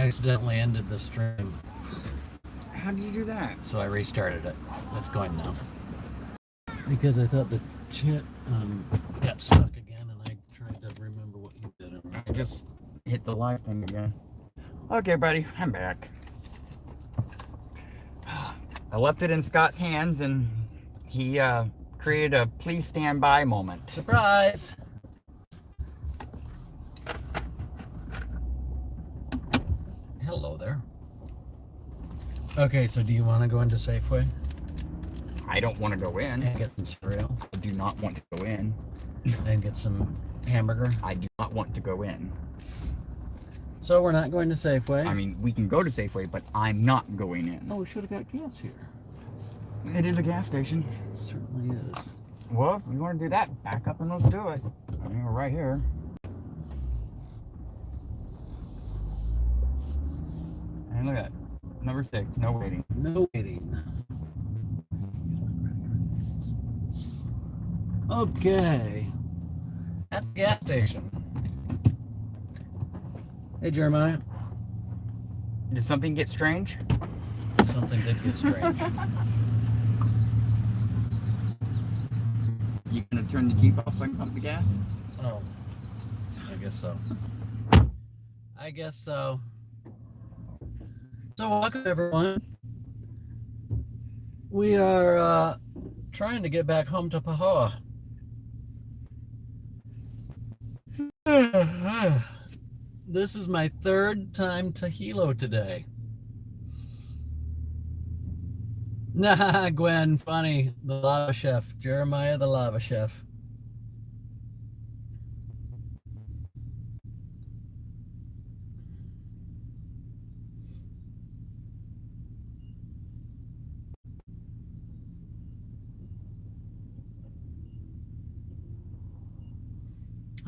accidentally ended the stream. How did you do that? So I restarted it. It's going now. Because I thought the chat got stuck again, and I tried to remember what you did. I just hit the live thing again. Okay, buddy, I'm back. I left it in Scott's hands, and he created a please stand by moment. Surprise! Hello there. Okay, so do you want to go into Safeway I don't want to go in. and get some cereal I do not want to go in. and get some hamburger? I do not want to go in. So we're not going to Safeway. I mean, we can go to Safeway, but I'm not going in. Oh, we should have got gas here. It is a gas station. It certainly is. Well, if you want to do that, back up and let's do it. I mean, we're right here. And look at that. Number 6, no waiting. No waiting. Okay. At the gas station. Hey, Jeremiah. Did something get strange? Something did get strange. You gonna turn the Jeep off so I can pump the gas? Oh, I guess so. I guess so. So welcome everyone. We are trying to get back home to Pahoa. This is my third time to Hilo today. Nah, Gwen, funny. The lava chef, Jeremiah the lava chef.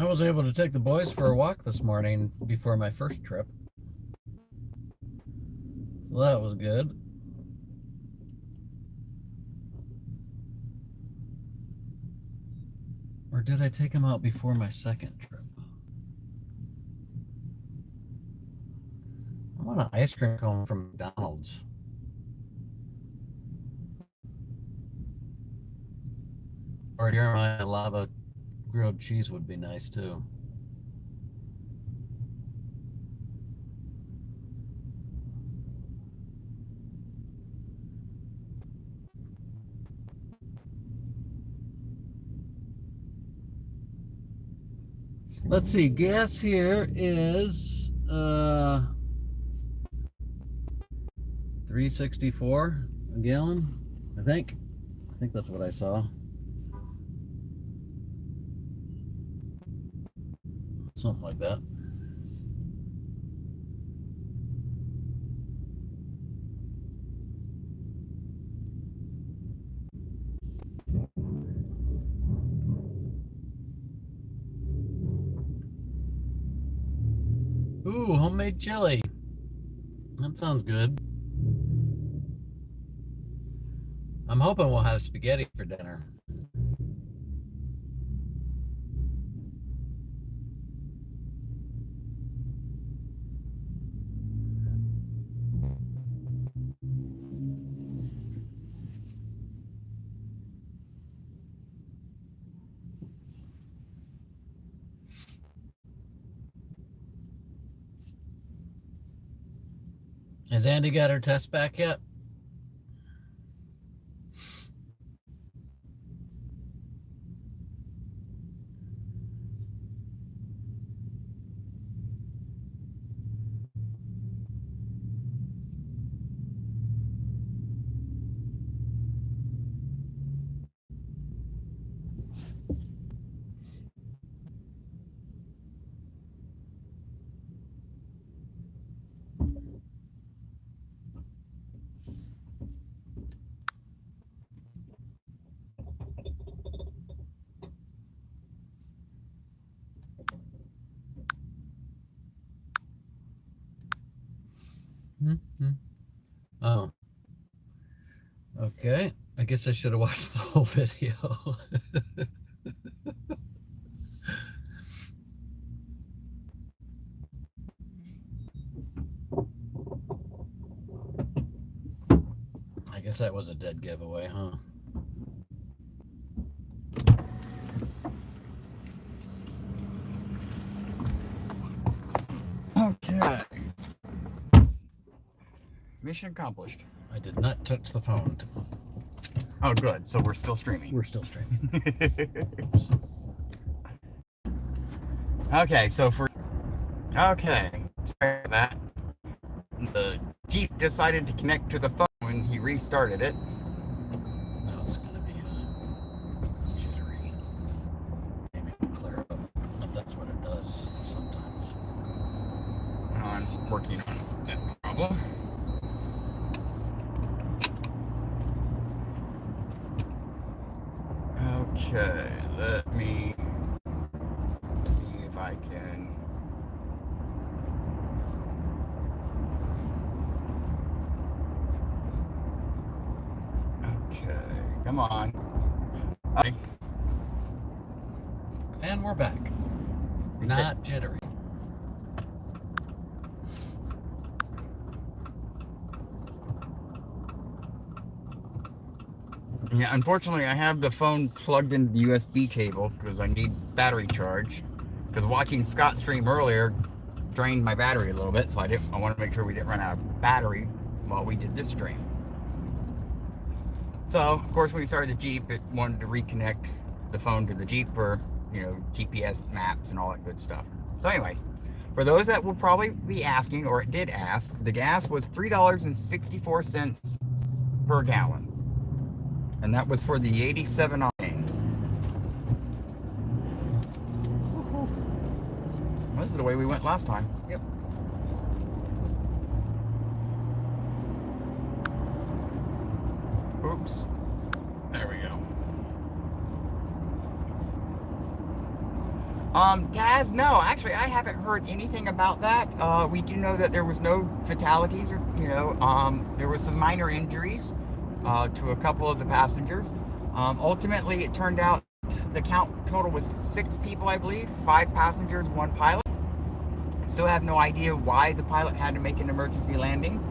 I was able to take the boys for a walk this morning before my first trip. So that was good. Or did I take them out before my second trip? I want an ice cream cone from McDonald's. Or Jeremiah lava grilled cheese would be nice too. Let's see, gas here is $3.64 a gallon, I think. I think that's what I saw. Something like that. Ooh, homemade chili. That sounds good. I'm hoping we'll have spaghetti for dinner. Has Andy got her test back yet? Oh. Okay. I guess I should have watched the whole video. guess that was a dead giveaway, huh? Okay. Mission accomplished. I did not touch the phone. Oh, good. So we're still streaming. We're still streaming. Okay, so okay, sorry for that. The Jeep decided to connect to the phone when he restarted it. Now it's going to be jittery. Maybe we'll clear up. But that's what it does sometimes. I'm working on that problem. Okay, let me see if I can. Okay, come on. Okay. And we're back. Not jittery. Yeah, unfortunately, I have the phone plugged into the USB cable because I need battery charge. Because watching Scott stream earlier drained my battery a little bit, so I want to make sure we didn't run out of battery while we did this stream. So, of course, when we started the Jeep, it wanted to reconnect the phone to the Jeep for, you know, GPS maps and all that good stuff. So, anyways, for those that will probably be asking, or did ask, the gas was $3.64 per gallon. And that was for the 87 octane. Well, this is the way we went last time. Yep. Oops. There we go. Taz, no, actually, I haven't heard anything about that. We do know that there was no fatalities, or, you know, there was some minor injuries to a couple of the passengers. Ultimately, it turned out the count total was 6 people, I believe, 5 passengers, 1 pilot. Still have no idea why the pilot had to make an emergency landing.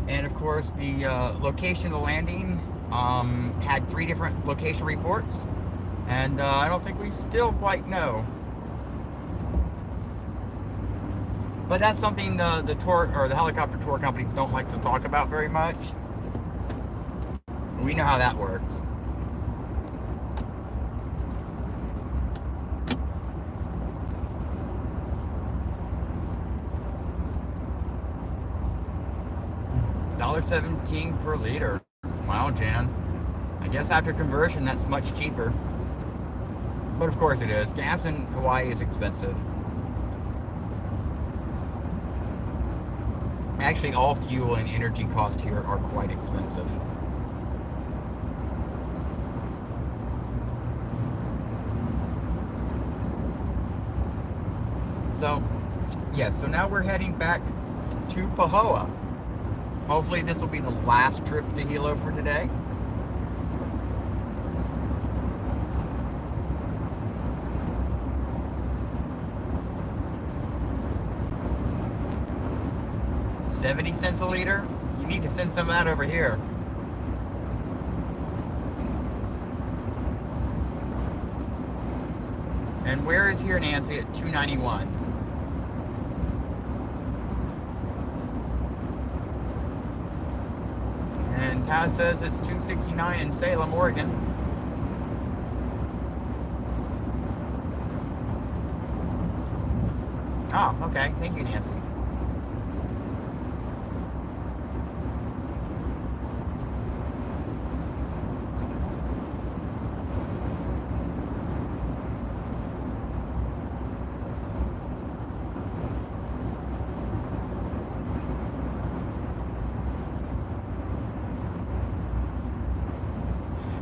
And of course, the location of the landing had 3 different location reports, and I don't think we still quite know. But that's something the tour or the helicopter tour companies don't like to talk about very much. We know how that works. $1.17 per liter. Wow, Jan. I guess after conversion, that's much cheaper. But of course it is. Gas in Hawaii is expensive. Actually, all fuel and energy costs here are quite expensive. So, yes, so now we're heading back to Pahoa. Hopefully this will be the last trip to Hilo for today. $0.70 a liter? You need to send some of that over here. And where is here, Nancy, at $2.91? And Taz says it's $2.69 in Salem, Oregon. Oh, okay. Thank you, Nancy.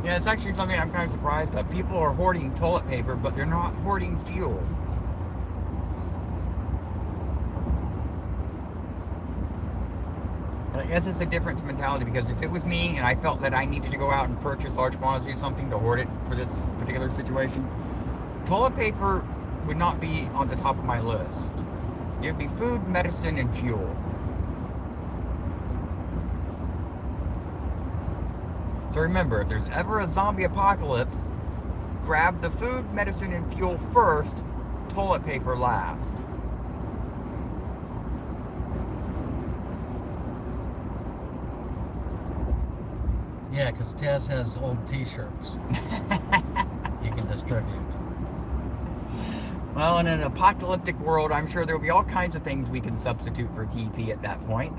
Yeah, it's actually something I'm kind of surprised at. People are hoarding toilet paper, but they're not hoarding fuel. And I guess it's a different mentality, because if it was me and I felt that I needed to go out and purchase large quantities of something to hoard it for this particular situation, toilet paper would not be on the top of my list. It would be food, medicine, and fuel. So remember, if there's ever a zombie apocalypse, grab the food, medicine, and fuel first, toilet paper last. Yeah, because Taz has old t-shirts you can distribute. Well, in an apocalyptic world, I'm sure there will be all kinds of things we can substitute for TP at that point.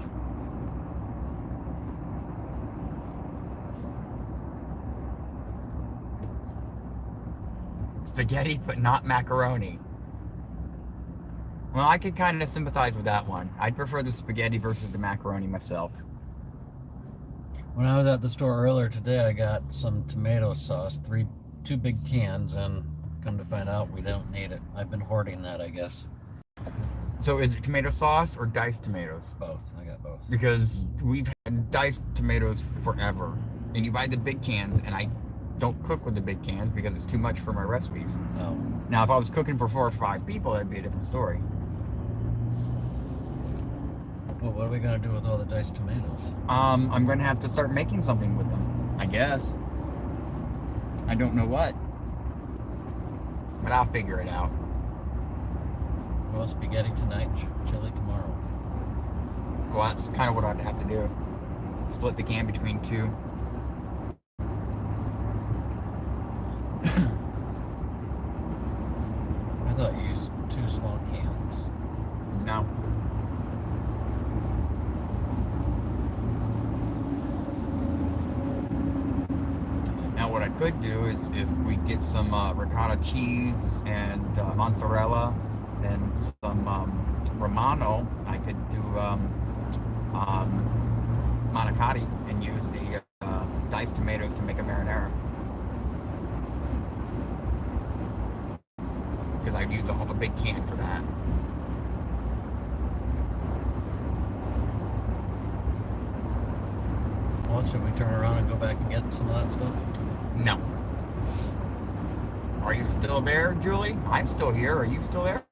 Spaghetti, but not macaroni. Well, I could kind of sympathize with that one. I'd prefer the spaghetti versus the macaroni myself. When I was at the store earlier today, I got some tomato sauce, two big cans, and come to find out we don't need it. I've been hoarding that, I guess. So is it tomato sauce or diced tomatoes? Both. I got both. Because we've had diced tomatoes forever. And you buy the big cans, and I don't cook with the big cans because it's too much for my recipes. Oh. Now, if I was cooking for 4 or 5 people, that'd be a different story. Well, what are we going to do with all the diced tomatoes? I'm going to have to start making something with them, I guess. I don't know what. But I'll figure it out. Well, spaghetti tonight, chili tomorrow. Well, that's kind of what I'd have to do. Split the can between 2. I thought you used 2 small cans. No. Now what I could do is if we get some ricotta cheese and mozzarella and some Romano, I could do manicotti and use the diced tomatoes to make a marinara. Because I'd use a big can for that. Well, should we turn around and go back and get some of that stuff? No. Are you still there, Julie? I'm still here. Are you still there?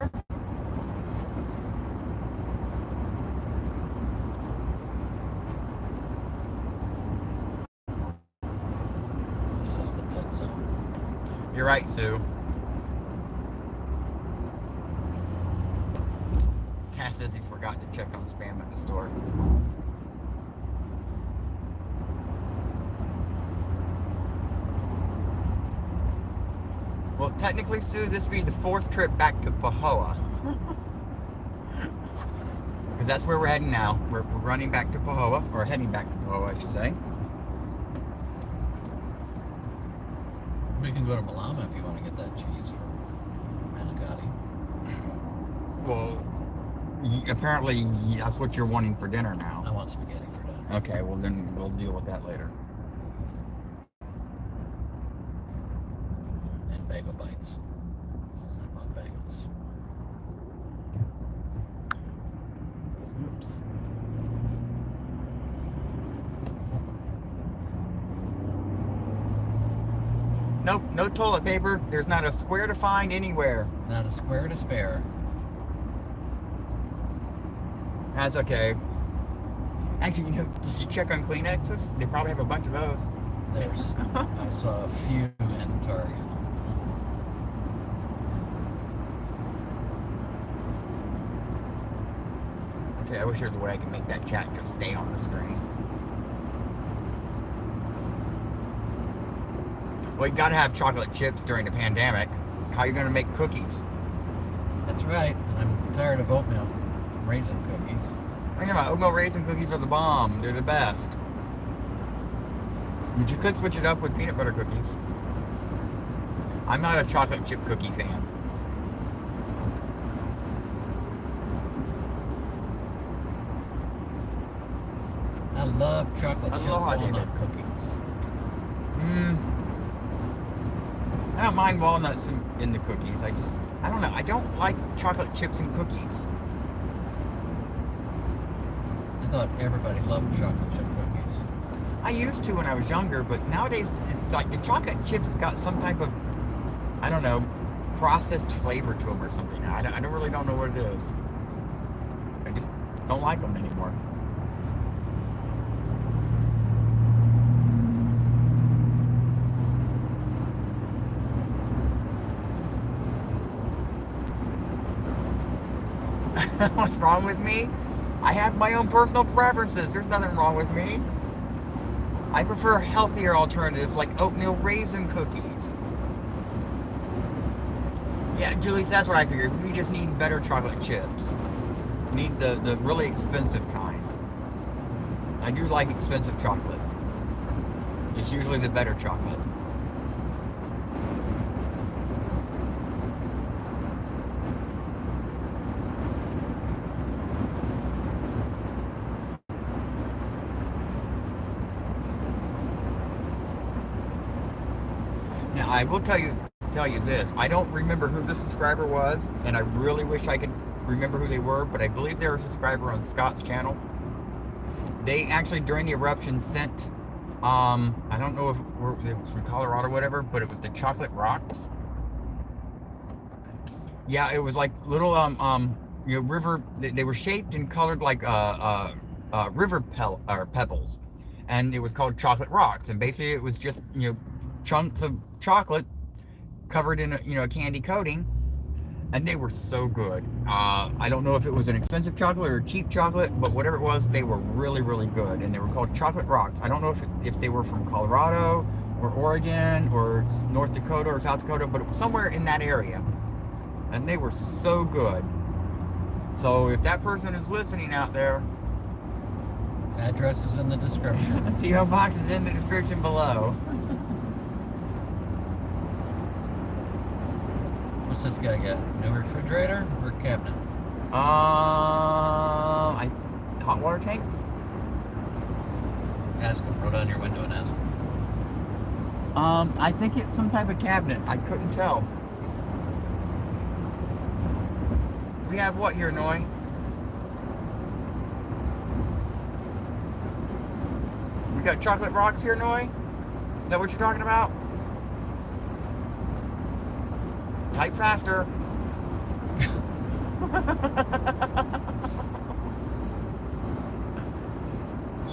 This is the dead zone. You're right, Sue. Cass says he's forgot to check on spam at the store. Well, technically, Sue, this would be the 4th trip back to Pahoa. Because that's where we're heading now. We're running back to Pahoa, or heading back to Pahoa, I should say. We can go to Malama if you want to get that cheese from manicotti. Well, apparently that's what you're wanting for dinner now. I want spaghetti for dinner. Okay, well then we'll deal with that later. And bagel bites. I want bagels. Oops. Nope, no toilet paper. There's not a square to find anywhere. Not a square to spare. That's okay. Actually, did you check on Kleenexes? They probably have a bunch of those. I saw a few in Target. Okay, I wish there was a way I could make that chat just stay on the screen. Well, you gotta have chocolate chips during the pandemic. How are you gonna make cookies? That's right. I'm tired of oatmeal raisin cookies. Think about oatmeal raisin cookies are the bomb. They're the best. But you could switch it up with peanut butter cookies. I'm not a chocolate chip cookie fan. I love chocolate chip Aloha, walnut David. cookies. I don't mind walnuts in the cookies. I don't know. I don't like chocolate chips in cookies. I thought everybody loved chocolate chip cookies. I used to when I was younger, but nowadays it's like the chocolate chips has got some type of, I don't know, processed flavor to them or something. I don't really don't know what it is. I just don't like them anymore. What's wrong with me? I have my own personal preferences. There's nothing wrong with me. I prefer healthier alternatives like oatmeal raisin cookies. Yeah, Julie, that's what I figured. We just need better chocolate chips. Need the really expensive kind. I do like expensive chocolate. It's usually the better chocolate. Now, I will tell you this. I don't remember who the subscriber was, and I really wish I could remember who they were, but I believe they were a subscriber on Scott's channel. They actually, during the eruption, sent, I don't know if it was from Colorado or whatever, but it was the chocolate rocks. Yeah, it was like little, river, they were shaped and colored like, river pebbles. And it was called chocolate rocks. And basically it was just, chunks of chocolate covered in a candy coating. And they were so good. I don't know if it was an expensive chocolate or cheap chocolate, but whatever it was, they were really, really good. And they were called chocolate rocks. I don't know if they were from Colorado or Oregon or North Dakota or South Dakota, but it was somewhere in that area. And they were so good. So if that person is listening out there, Address is in the description. PO box is in the description below. What's this guy got? New refrigerator or cabinet? Hot water tank? Ask him. Roll down your window and ask him. I think it's some type of cabinet. I couldn't tell. We have what here, Noi? We got chocolate rocks here, Noi? Is that what you're talking about? Type faster.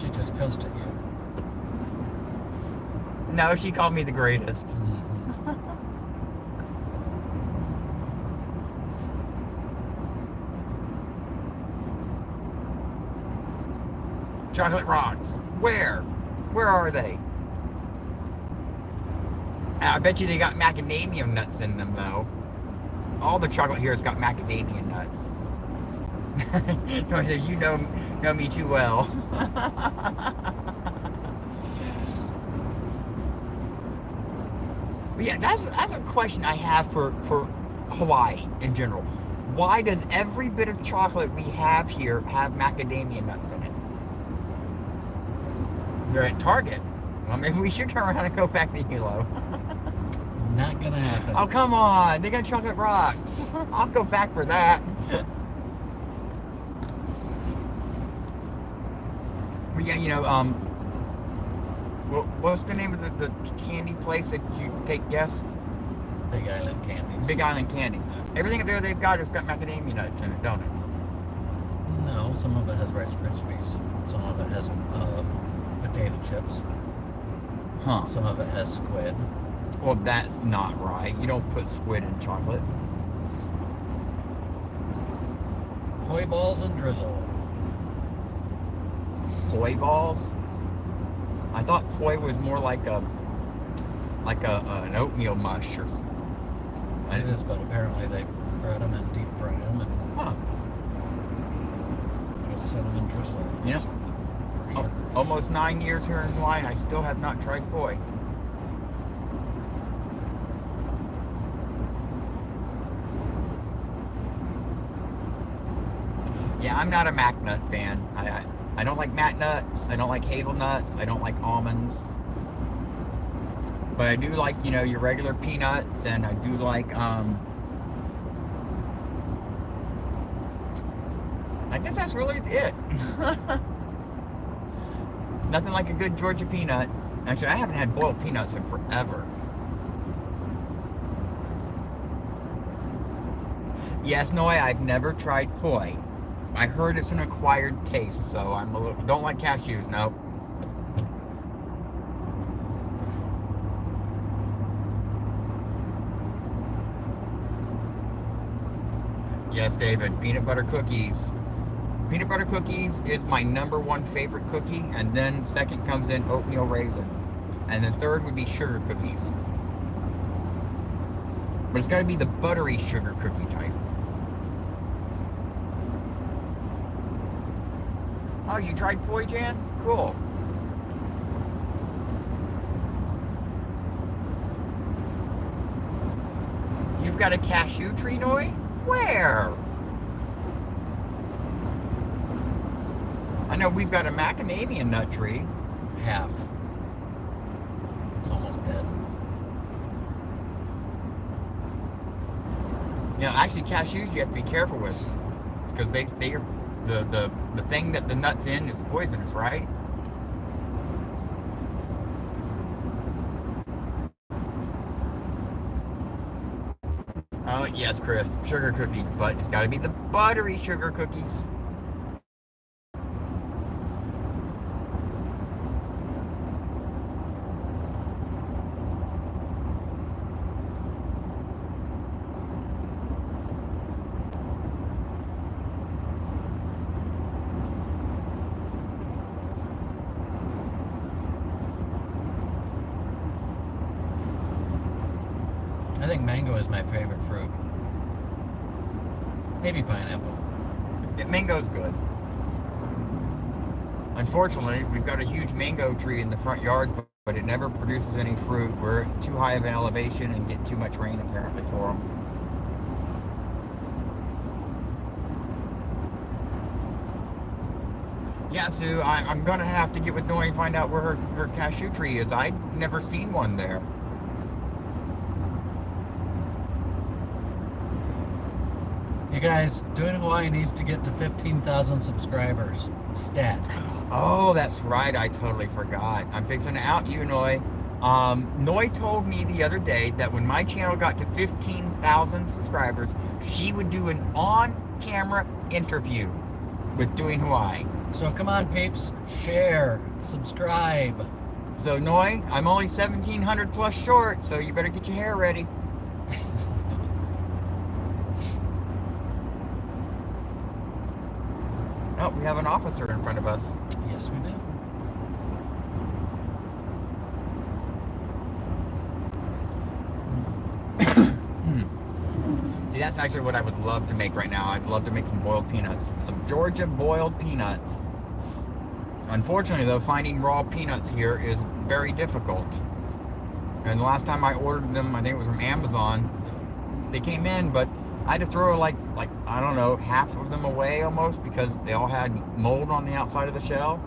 She just cussed at you. No, she called me the greatest. Chocolate rocks. Where? Where are they? I bet you they got macadamia nuts in them, though. All the chocolate here has got macadamia nuts. You know me too well. But yeah, that's a question I have for Hawaii in general. Why does every bit of chocolate we have here have macadamia nuts in it? They're at Target. Well, maybe we should turn around and go back to Hilo. Not gonna happen. Oh, come on. They got chocolate rocks. I'll go back for that. But yeah, what's the name of the candy place that you take guests? Big Island Candies. Big Island Candies. Everything up there they've got has got macadamia nuts in it, don't it? No, some of it has Rice Krispies. Some of it has potato chips. Huh. Some of it has squid. Well, that's not right. You don't put squid in chocolate. Poi balls and drizzle. Poi balls? I thought poi was more like an oatmeal mush or something. It is, but apparently they bread them and deep fry them and put a cinnamon drizzle. You know, almost 9 years here in Hawaii, and I still have not tried poi. Yeah, I'm not a mac nut fan. I don't like mac nuts. I don't like hazelnuts. I don't like almonds. But I do like, your regular peanuts, and I do like, I guess that's really it. Nothing like a good Georgia peanut. Actually, I haven't had boiled peanuts in forever. Yes, no, I've never tried poi. I heard it's an acquired taste, so I'm a little, don't like cashews, no. Yes, David. Peanut butter cookies. Peanut butter cookies is my #1 favorite cookie, and then second comes in oatmeal raisin. And then third would be sugar cookies. But it's got to be the buttery sugar cookie type. Oh, you tried Poi Jan? Cool. You've got a cashew tree, Noi? Where? I know we've got a macadamia nut tree. Half. It's almost dead. Yeah, actually cashews you have to be careful with because they are the thing that the nut's in is poisonous, right? Oh yes, Chris, sugar cookies, but it's got to be the buttery sugar cookies. I think mango is my favorite fruit. Maybe pineapple. Yeah, mango's good. Unfortunately, we've got a huge mango tree in the front yard, but it never produces any fruit. We're at too high of an elevation and get too much rain apparently for them. Yeah, Sue, I'm going to have to get with Noi and find out where her cashew tree is. I'd never seen one there. You guys, Doing Hawaii needs to get to 15,000 subscribers. Stat. Oh, that's right. I totally forgot. I'm fixing to out you, Noi. Noi told me the other day that when my channel got to 15,000 subscribers, she would do an on-camera interview with Doing Hawaii. So come on, peeps. Share. Subscribe. So, Noi, I'm only 1,700 plus short, so you better get your hair ready. Oh, we have an officer in front of us. Yes, we do. See, that's actually what I would love to make right now. I'd love to make some boiled peanuts. Some Georgia boiled peanuts. Unfortunately, though, finding raw peanuts here is very difficult. And the last time I ordered them, I think it was from Amazon, they came in, but I had to throw like I don't know, half of them away almost because they all had mold on the outside of the shell.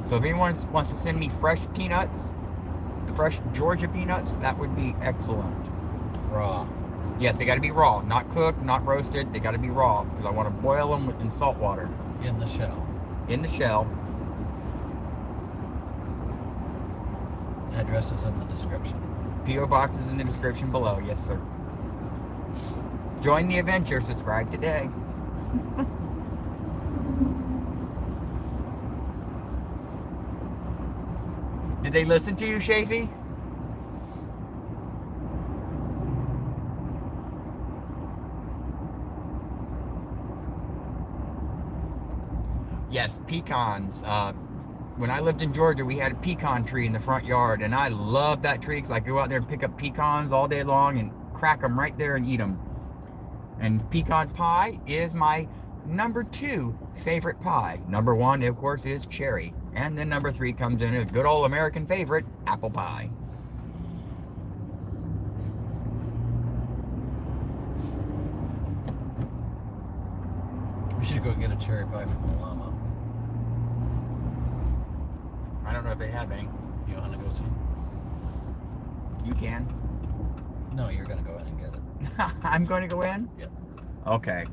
So if anyone wants to send me fresh peanuts, fresh Georgia peanuts, that would be excellent. Raw. Yes, they got to be raw, not cooked, not roasted. They got to be raw because I want to boil them in salt water. In the shell. In the shell. Address is in the description. P.O. box is in the description below. Yes, sir. Join the adventure. Subscribe today. Did they listen to you, Shafee? Yes, pecans. When I lived in Georgia, we had a pecan tree in the front yard, and I love that tree because I go out there and pick up pecans all day long and crack them right there and eat them. And pecan pie is my #2 favorite pie. #1, of course, is cherry. And then #3 comes in a good old American favorite, apple pie. We should go get a cherry pie from the llama. I don't know if they have any. You want to go see? You can. No, you're going to go in and get it. I'm going to go in? Yep. Okay.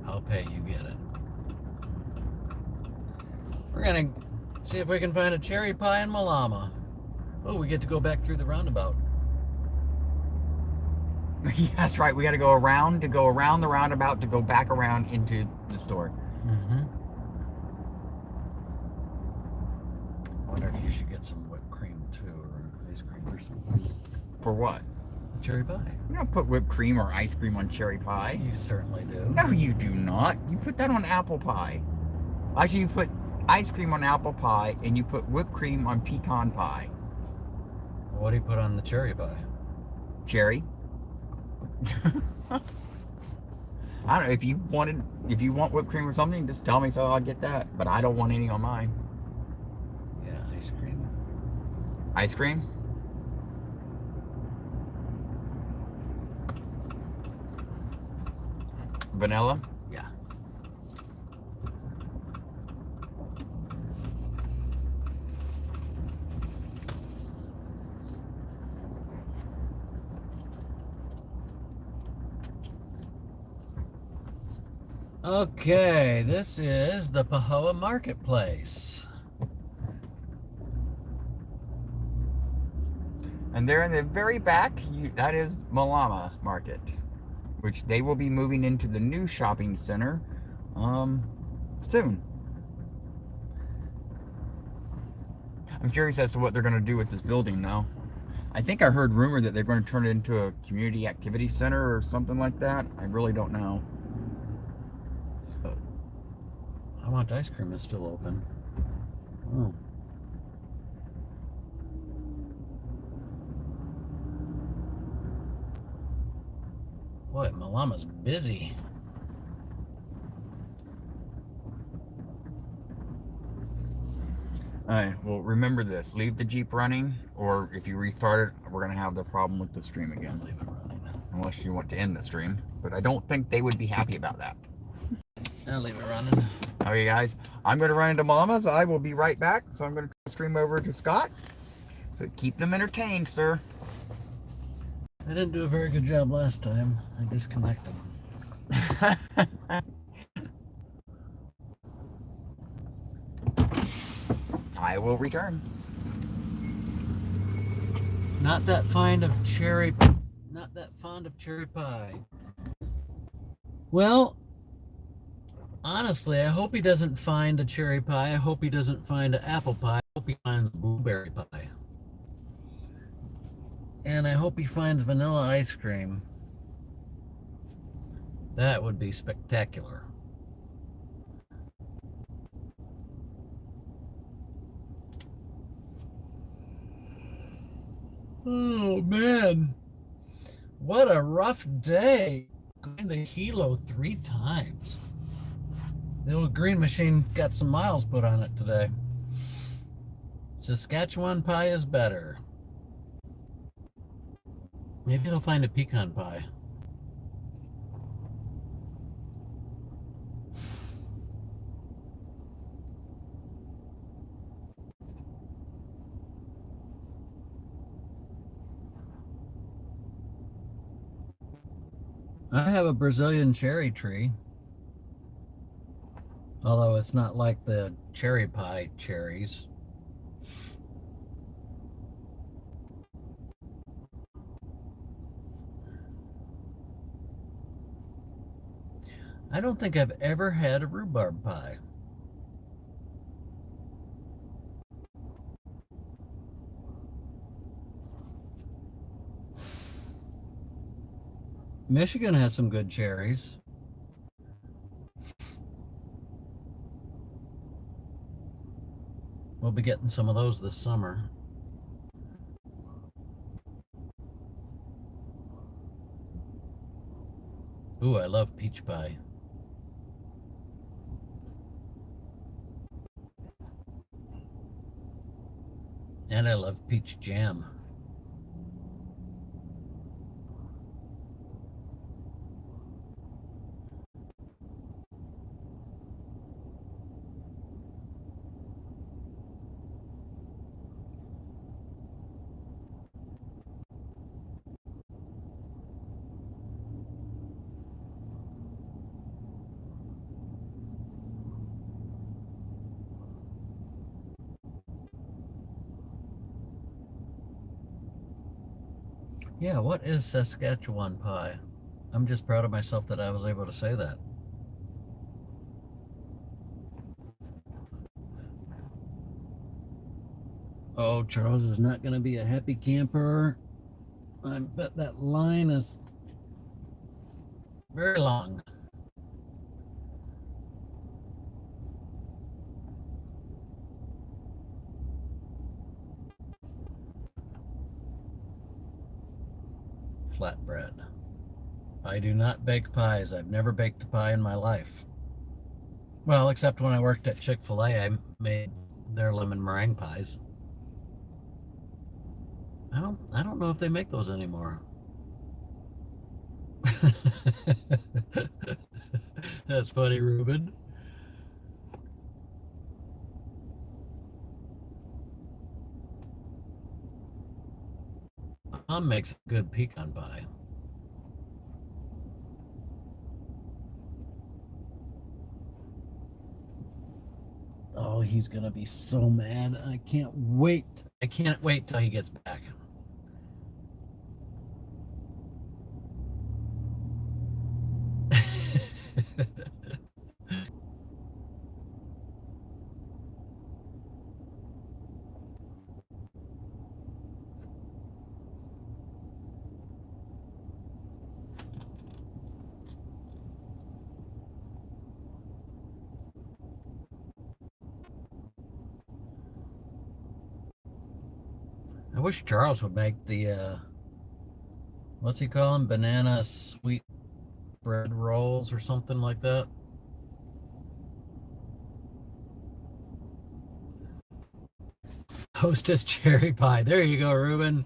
I'll pay you get it. We're going to see if we can find a cherry pie in Malama. Oh, we get to go back through the roundabout. Yeah, that's right. We got to go around the roundabout to go back around into the store. Mm-hmm. I wonder if you should get some whipped cream too, or ice cream or something. For what? Cherry pie. You don't put whipped cream or ice cream on cherry pie. You certainly do. No, you do not. You put that on apple pie. Actually, you put ice cream on apple pie, and you put whipped cream on pecan pie. What do you put on the cherry pie? Cherry. I don't know, if you want whipped cream or something, just tell me so I'll get that. But I don't want any on mine. Yeah, ice cream. Ice cream? Vanilla? Yeah. Okay, this is the Pahoa Marketplace. And there in the very back, that is Malama Market, which they will be moving into the new shopping center soon. I'm curious as to what they're going to do with this building now. I think I heard rumor that they're going to turn it into a community activity center or something like that. I really don't know. I want ice cream is still open. Oh. Boy, Malama's busy. Alright, well, remember this. Leave the Jeep running, or if you restart it, we're going to have the problem with the stream again. Leave it running. Unless you want to end the stream. But I don't think they would be happy about that. I'll leave it running. Okay, guys. I'm going to run into Mama's. I will be right back. So I'm going to stream over to Scott. So keep them entertained, sir. I didn't do a very good job last time. I disconnected. I will return. Not that fond of cherry pie. Well, honestly, I hope he doesn't find a cherry pie. I hope he doesn't find an apple pie. I hope he finds blueberry pie. And I hope he finds vanilla ice cream. That would be spectacular. Oh man, what a rough day. Going to Hilo 3 times. The old green machine got some miles put on it today. Saskatchewan pie is better. Maybe he'll find a pecan pie. I have a Brazilian cherry tree. Although it's not like the cherry pie cherries. I don't think I've ever had a rhubarb pie. Michigan has some good cherries. We'll be getting some of those this summer. Ooh, I love peach pie. And I love peach jam. Yeah, what is Saskatchewan pie? I'm just proud of myself that I was able to say that. Oh, Charles is not going to be a happy camper. I bet that line is very long. Flatbread. I do not bake pies. I've never baked a pie in my life. Well, except when I worked at Chick-fil-A, I made their lemon meringue pies. I don't know if they make those anymore. That's funny, Ruben. Mom makes a good pecan pie. Oh, he's gonna be so mad. I can't wait. I can't wait till he gets back. I wish Charles would make the what's he call them? Banana sweet bread rolls or something like that. Hostess cherry pie. There you go, Ruben.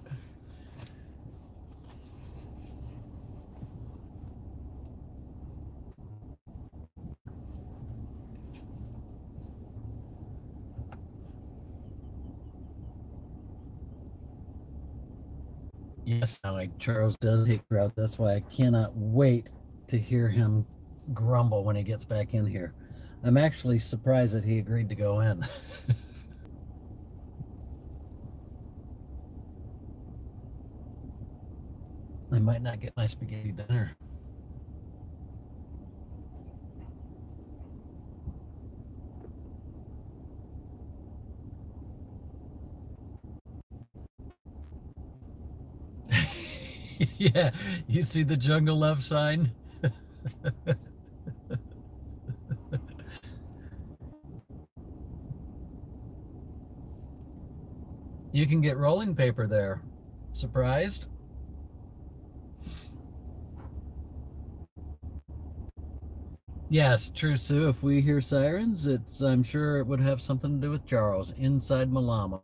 Yes, Charles does hate crowds. That's why I cannot wait to hear him grumble when he gets back in here. I'm actually surprised that he agreed to go in. I might not get my spaghetti dinner. Yeah, you see the jungle love sign? You can get rolling paper there. Surprised? Yes, true, Sue. If we hear sirens, I'm sure it would have something to do with Charles inside Malama.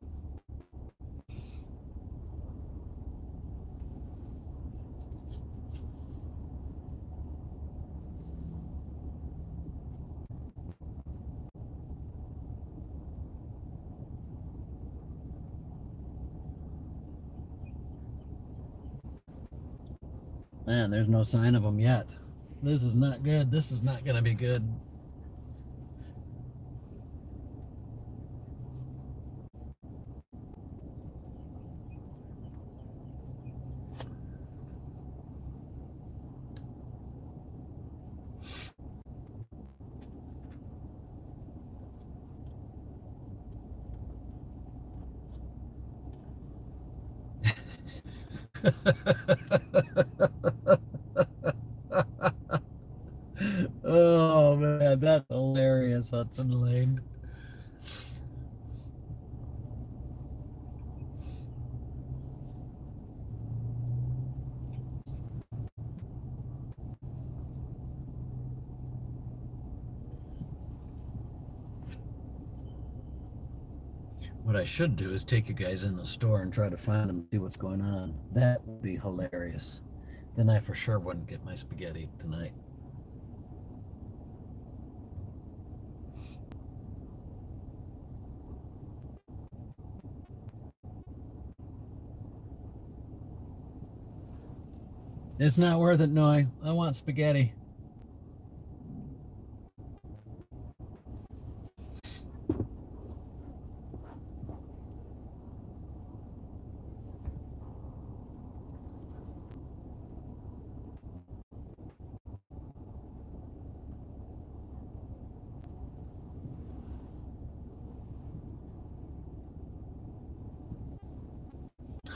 Man, there's no sign of them yet. This is not good. This is not going to be good. Oh man, that's hilarious, Hudson Lane. What I should do is take you guys in the store and try to find them and see what's going on. That would be hilarious. Then I for sure wouldn't get my spaghetti tonight. It's not worth it, Noy. I want spaghetti.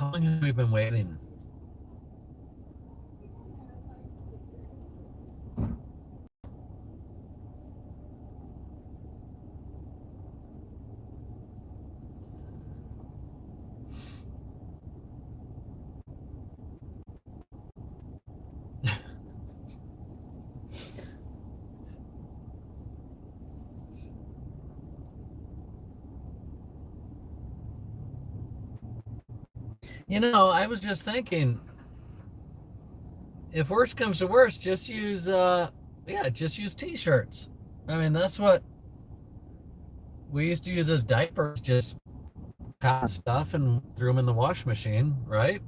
How long have we been waiting? You know, I was just thinking, if worst comes to worst, just use t-shirts. I mean, that's what we used to use as diapers, just cotton stuff and threw them in the wash machine, right?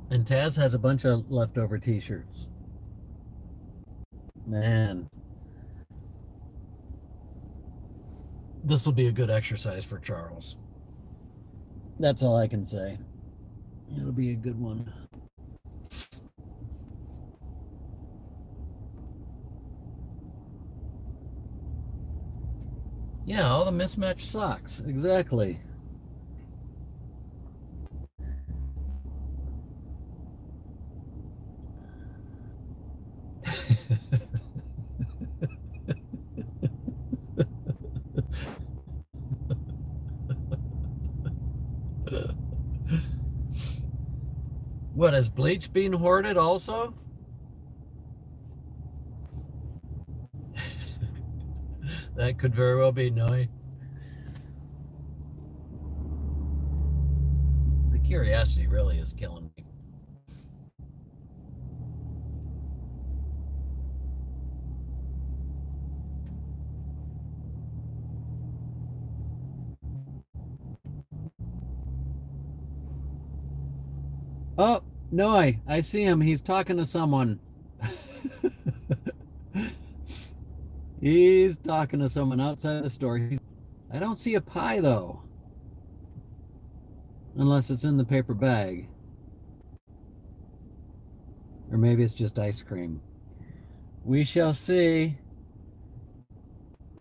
And Taz has a bunch of leftover t-shirts. Man, this will be a good exercise for Charles. That's all I can say. It'll be a good one. Yeah, all the mismatched socks. Exactly. What, is bleach being hoarded also? That could very well be, Noe. The curiosity really is killing me. Oh, Noe, I see him. He's talking to someone. He's talking to someone outside the store. I don't see a pie, though. Unless it's in the paper bag. Or maybe it's just ice cream. We shall see.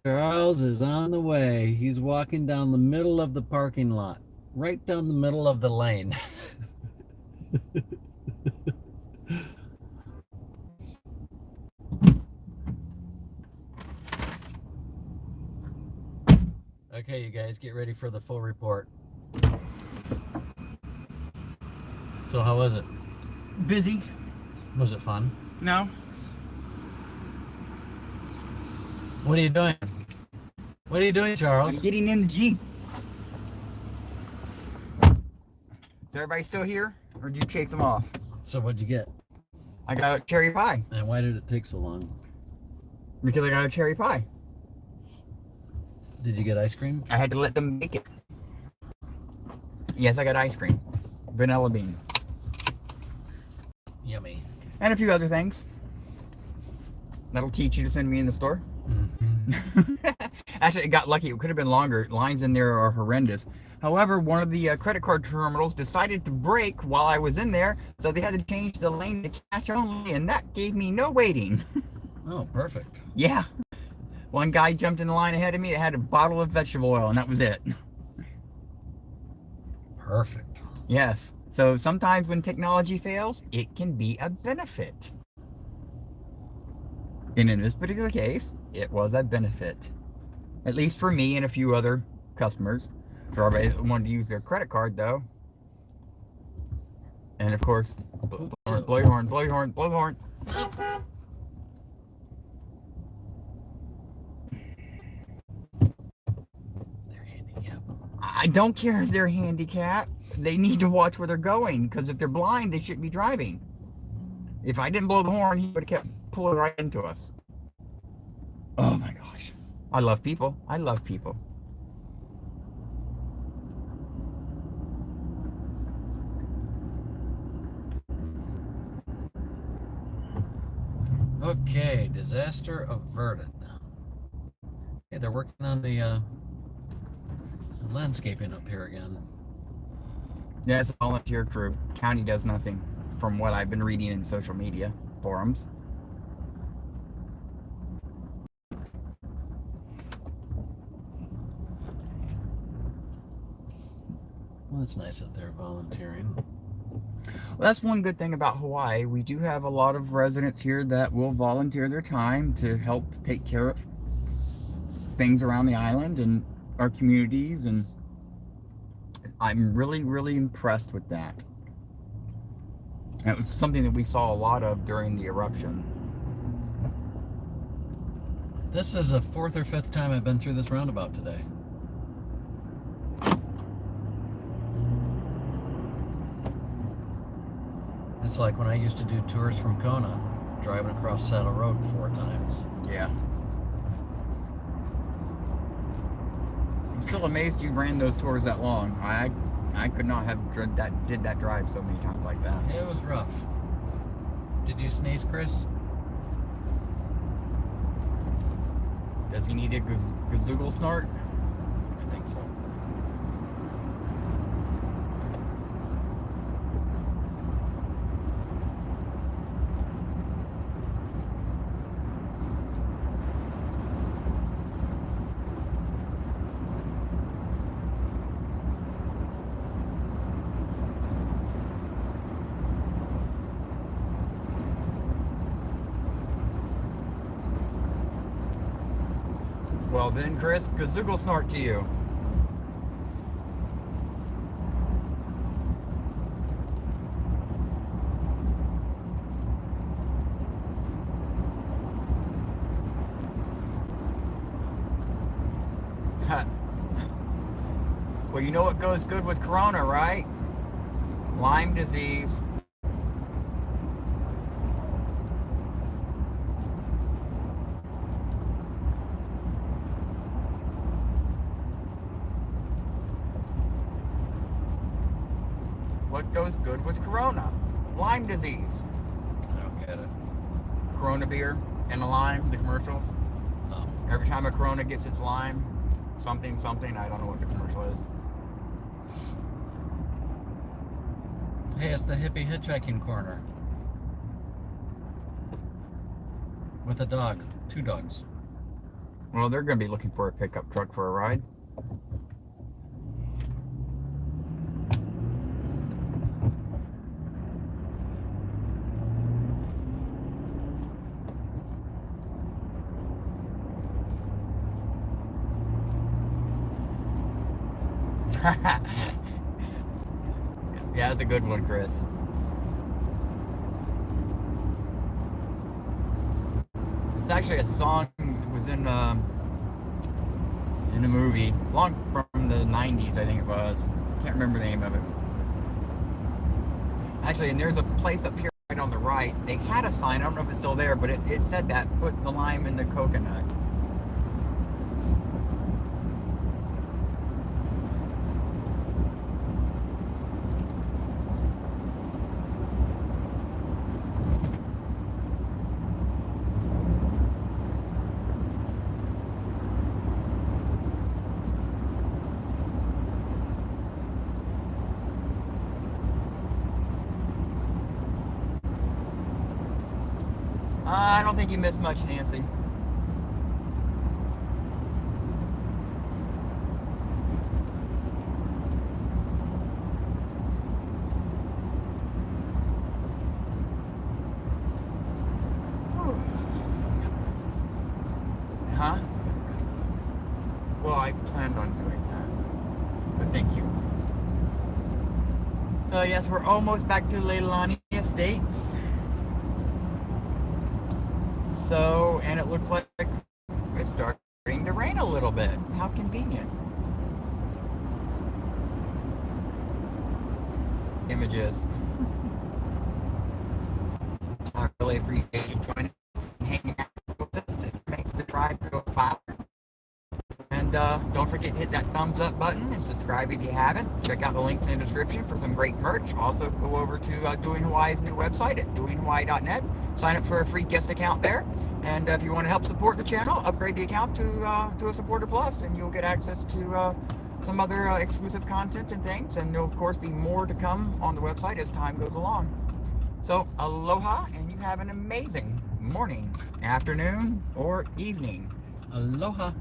Charles is on the way. He's walking down the middle of the parking lot. Right down the middle of the lane. Okay, you guys, get ready for the full report. So how was it? Busy. Was it fun? No. What are you doing? What are you doing, Charles? I'm getting in the Jeep. Is everybody still here? Or did you chase them off? So what'd you get? I got a cherry pie. And why did it take so long? Because I got a cherry pie. Did you get ice cream? I had to let them make it. Yes, I got ice cream. Vanilla bean. Yummy. And a few other things. That'll teach you to send me in the store. Mm-hmm. Actually, it got lucky. It could have been longer. Lines in there are horrendous. However, one of the credit card terminals decided to break while I was in there, so they had to change the lane to cash only, and that gave me no waiting. Oh, perfect. Yeah. One guy jumped in the line ahead of me that had a bottle of vegetable oil, and that was it. Perfect. Yes. So sometimes when technology fails, it can be a benefit. And in this particular case, it was a benefit. At least for me and a few other customers. For everybody that wanted to use their credit card, though. And of course, blow your horn, blow your horn, blow the horn. They're handicapped. I don't care if they're handicapped. They need to watch where they're going, because if they're blind, they shouldn't be driving. If I didn't blow the horn, he would have kept pulling right into us. Oh my gosh. I love people. I love people. Okay, disaster averted. Hey, they're working on the landscaping up here again. Yeah, it's a volunteer crew. County does nothing, from what I've been reading in social media forums. Well, that's nice that they're volunteering. Well, that's one good thing about Hawaii. We do have a lot of residents here that will volunteer their time to help take care of things around the island and our communities, and I'm really, really impressed with that. And it was something that we saw a lot of during the eruption. This is the fourth or fifth time I've been through this roundabout today. It's like when I used to do tours from Kona, driving across Saddle Road 4 times. Yeah. I'm still amazed you ran those tours that long. I could not have did that drive so many times like that. It was rough. Did you sneeze, Chris? Does he need a gazoogle snort? I think so. Well then, Chris, gazoogle snort to you. Well, you know what goes good with Corona, right? Lyme disease. What goes good with Corona? Lyme disease. I don't get it. Corona beer and a lime, the commercials. Oh. Every time a Corona gets its lime, something, I don't know what the commercial is. Hey, it's the hippie hitchhiking corner. With a dog. 2 dogs. Well, they're going to be looking for a pickup truck for a ride. Yeah, that's a good one, Chris. It's actually a song that was in a movie, long from the 90s, I think it was. Can't remember the name of it. Actually, and there's a place up here right on the right. They had a sign, I don't know if it's still there, but it said that, put the lime in the coconut. I don't think you missed much, Nancy. Huh? Well, I planned on doing that. But thank you. So yes, we're almost back to Leilani Estates. So, and it looks like it's starting to rain a little bit. How convenient. Images. I really appreciate you joining and hanging out with us. It makes the drive go faster. And don't forget to hit that thumbs up button and subscribe if you haven't. Check out the links in the description for some great merch. Also, go over to Doing Hawaii's new website at doinghawaii.net. Sign up for a free guest account there. And if you want to help support the channel, upgrade the account to a Supporter Plus, and you'll get access to some other exclusive content and things. And there'll, of course, be more to come on the website as time goes along. So, aloha, and you have an amazing morning, afternoon, or evening. Aloha.